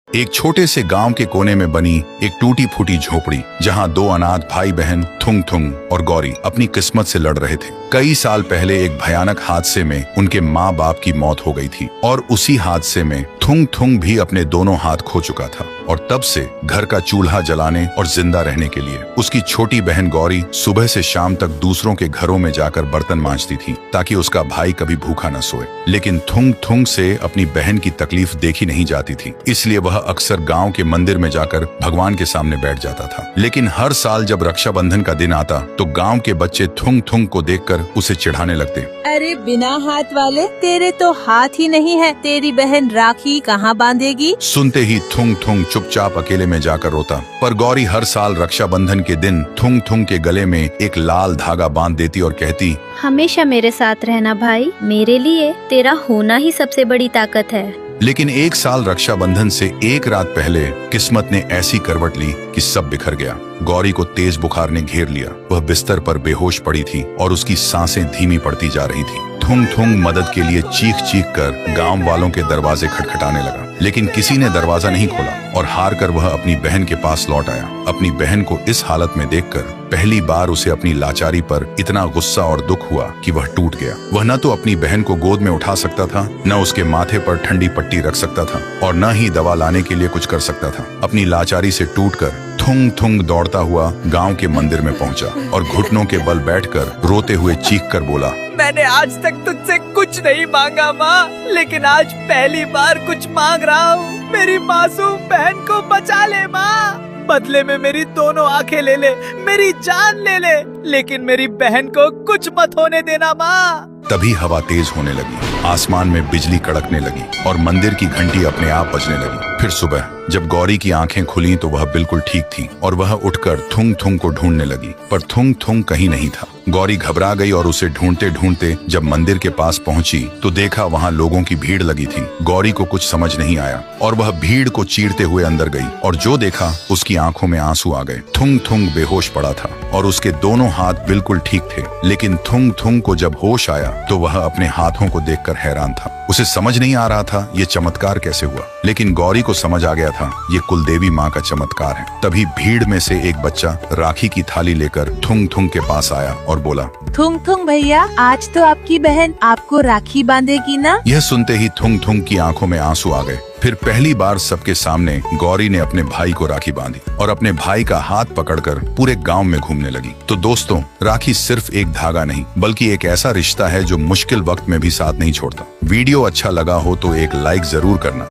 एक छोटे से गांव के कोने में बनी एक टूटी फूटी झोपड़ी, जहां दो अनाथ भाई बहन थुंग थुंग और गौरी अपनी किस्मत से लड़ रहे थे। कई साल पहले एक भयानक हादसे में उनके माँ बाप की मौत हो गई थी और उसी हादसे में थुंग थुंग भी अपने दोनों हाथ खो चुका था। और तब से घर का चूल्हा जलाने और जिंदा रहने के लिए उसकी छोटी बहन गौरी सुबह से शाम तक दूसरों के घरों में जाकर बर्तन मांजती थी, ताकि उसका भाई कभी भूखा न सोए। लेकिन थुंग थुंग से अपनी बहन की तकलीफ देखी नहीं जाती थी, इसलिए वह अक्सर गांव के मंदिर में जाकर भगवान के सामने बैठ जाता था। लेकिन हर साल जब रक्षाबंधन का दिन आता तो गांव के बच्चे थुंग थुंग को देखकर उसे चिढ़ाने लगते। अरे बिना हाथ वाले, तेरे तो हाथ ही नहीं है, तेरी बहन राखी कहाँ बांधेगी? सुनते ही थुंग थुंग चुपचाप अकेले में जाकर रोता। पर गौरी हर साल रक्षाबंधन के दिन थुंग थुंग के गले में एक लाल धागा बांध देती और कहती, हमेशा मेरे साथ रहना भाई, मेरे लिए तेरा होना ही सबसे बड़ी ताकत है। लेकिन एक साल रक्षाबंधन से एक रात पहले किस्मत ने ऐसी करवट ली कि सब बिखर गया। गौरी को तेज बुखार ने घेर लिया। वह बिस्तर पर बेहोश पड़ी थी और उसकी सांसें धीमी पड़ती जा रही थी। थुंग थुंग मदद के लिए चीख चीख कर गांव वालों के दरवाजे खटखटाने लगा, लेकिन किसी ने दरवाजा नहीं खोला और हार कर वह अपनी बहन के पास लौट आया। अपनी बहन को इस हालत में देखकर पहली बार उसे अपनी लाचारी पर इतना गुस्सा और दुख हुआ कि वह टूट गया। वह न तो अपनी बहन को गोद में उठा सकता था, न उसके माथे पर ठंडी पट्टी रख सकता था और न ही दवा लाने के लिए कुछ कर सकता था। अपनी लाचारी से टूटकर थुंग थुंग दौड़ता हुआ गांव के मंदिर में पहुंचा और घुटनों के बल बैठकर रोते हुए चीख कर बोला, मैंने आज तक तुझसे कुछ नहीं मांगा माँ, लेकिन आज पहली बार कुछ मांग रहा हूँ। मेरी मासूम बहन को बचा ले माँ, बदले में मेरी दोनों आंखें ले ले, मेरी जान ले ले, लेकिन मेरी बहन को कुछ मत होने देना माँ। तभी हवा तेज होने लगी, आसमान में बिजली कड़कने लगी और मंदिर की घंटी अपने आप बजने लगी। फिर सुबह जब गौरी की आंखें खुली तो वह बिल्कुल ठीक थी और वह उठकर थुंग थुंग को ढूंढने लगी, पर थुंग थुंग कहीं नहीं था। गौरी घबरा गई और उसे ढूंढते ढूंढते जब मंदिर के पास पहुंची तो देखा वहां लोगों की भीड़ लगी थी। गौरी को कुछ समझ नहीं आया और वह भीड़ को चीरते हुए अंदर गई और जो देखा उसकी आंखों में आंसू आ गए। थुंग थुंग बेहोश पड़ा था और उसके दोनों हाथ बिल्कुल ठीक थे, लेकिन थुंग थुंग को जब होश आया तो वह अपने हाथों को देखकर हैरान था। उसे समझ नहीं आ रहा था ये चमत्कार कैसे हुआ, लेकिन गौरी को समझ आ गया था ये कुलदेवी माँ का चमत्कार है। तभी भीड़ में से एक बच्चा राखी की थाली लेकर थुंग थुंग के पास आया और बोला, थुंग थुंग भैया, आज तो आपकी बहन आपको राखी बांधेगी ना? यह सुनते ही थुंग थुंग की आंखों में आंसू आ गए। फिर पहली बार सबके सामने गौरी ने अपने भाई को राखी बांधी और अपने भाई का हाथ पकड़कर पूरे गांव में घूमने लगी। तो दोस्तों, राखी सिर्फ एक धागा नहीं बल्कि एक ऐसा रिश्ता है जो मुश्किल वक्त में भी साथ नहीं छोड़ता। वीडियो अच्छा लगा हो तो एक लाइक जरूर करना।